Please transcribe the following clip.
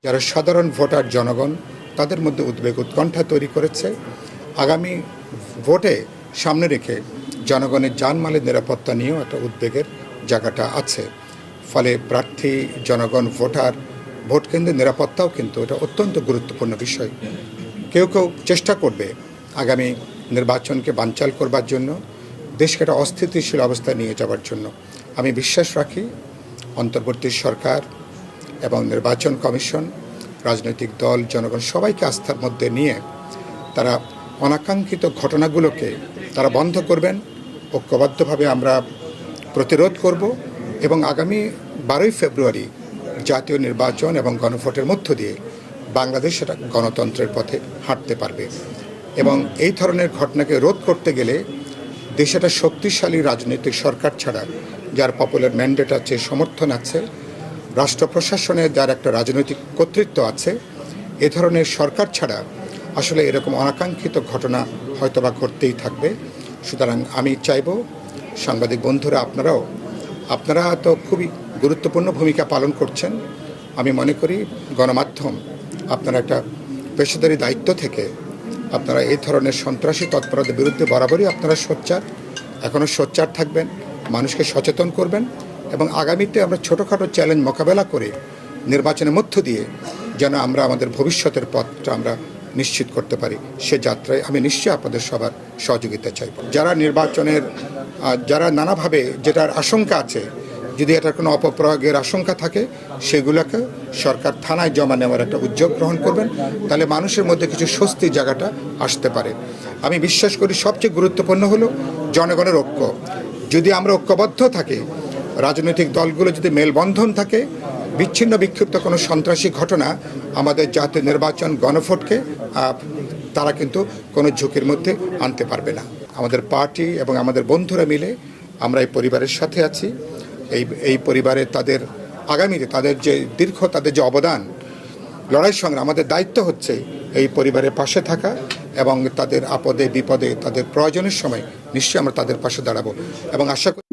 যারা সাধারণ ভোটার জনগণ তাদের মধ্যে উদ্বেগ উৎকণ্ঠা তৈরি করেছে। আগামী ভোটে সামনে রেখে জনগণের জানমালের নিরাপত্তা নিয়েও একটা উদ্বেগের জায়গাটা আছে। ফলে প্রার্থী জনগণ ভোটার ভোট কেন্দ্রের নিরাপত্তাও কিন্তু এটা অত্যন্ত গুরুত্বপূর্ণ বিষয়। কেউ কেউ চেষ্টা করবে আগামী নির্বাচনকে বানচাল করবার জন্য, দেশকে একটা অস্থিতিশীল অবস্থায় নিয়ে যাওয়ার জন্য। আমি বিশ্বাস রাখি অন্তর্বর্তী সরকার এবং নির্বাচন কমিশন, রাজনৈতিক দল, জনগণ সবাইকে আস্থার মধ্যে নিয়ে তারা অনাকাঙ্ক্ষিত ঘটনাগুলোকে তারা বন্ধ করবেন। ঐক্যবদ্ধভাবে আমরা প্রতিরোধ করব এবং আগামী 12ই ফেব্রুয়ারি জাতীয় নির্বাচন এবং গণভোটের মধ্য দিয়ে বাংলাদেশ সেটা গণতন্ত্রের পথে হাঁটতে পারবে। এবং এই ধরনের ঘটনাকে রোধ করতে গেলে দেশে একটা শক্তিশালী রাজনৈতিক সরকার ছাড়া, যার পপুলার ম্যান্ডেট আছে, সমর্থন আছে, রাষ্ট্র প্রশাসনে যার একটা রাজনৈতিক কর্তৃত্ব আছে, এ ধরনের সরকার ছাড়া আসলে এরকম অনাকাঙ্ক্ষিত ঘটনা হয়তোবা ঘটতেই থাকবে। সুতরাং আমি চাইব সাংবাদিক বন্ধুরা, আপনারা তো খুবই গুরুত্বপূর্ণ ভূমিকা পালন করছেন। আমি মনে করি গণমাধ্যম আপনারা একটা পেশাদারি দায়িত্ব থেকে আপনারা এই ধরনের সন্ত্রাসী তৎপরতার বিরুদ্ধে বরাবরই আপনারা সোচ্চার, এখনও সোচ্চার থাকবেন, মানুষকে সচেতন করবেন এবং আগামীতে আমরা ছোটোখাটো চ্যালেঞ্জ মোকাবেলা করে নির্বাচনের মধ্য দিয়ে যেন আমরা আমাদের ভবিষ্যতের পথটা আমরা নিশ্চিত করতে পারি, সে যাত্রায় আমি নিশ্চয়ই আপনাদের সবার সহযোগিতা চাইব। যারা নির্বাচনের যারা নানাভাবে যেটার আশঙ্কা আছে, যদি এটার কোনো অপপ্রয়োগের আশঙ্কা থাকে, সেগুলোকে সরকার থানায় জমা নেওয়ার একটা উদ্যোগ গ্রহণ করবেন, তাহলে মানুষের মধ্যে কিছু স্বস্তির জায়গাটা আসতে পারে। আমি বিশ্বাস করি সবচেয়ে গুরুত্বপূর্ণ হলো জনগণের ঐক্য। যদি আমরা ঐক্যবদ্ধ থাকি, রাজনৈতিক দলগুলো যদি মেলবন্ধন থাকে, বিচ্ছিন্ন বিক্ষিপ্ত কোনো সন্ত্রাসী ঘটনা আমাদের জাতীয় নির্বাচন গণভোটকে তারা কিন্তু কোনো ঝুঁকির মধ্যে আনতে পারবে না। আমাদের পার্টি এবং আমাদের বন্ধুরা মিলে আমরা এই পরিবারের সাথে আছি। এই পরিবারে তাদের আগামীতে তাদের যে অবদান, লড়াই সংগ্রাম, আমাদের দায়িত্ব হচ্ছে এই পরিবারের পাশে থাকা এবং তাদের আপদে বিপদে তাদের প্রয়োজনের সময় নিশ্চয়ই আমরা তাদের পাশে দাঁড়াবো এবং আশা করি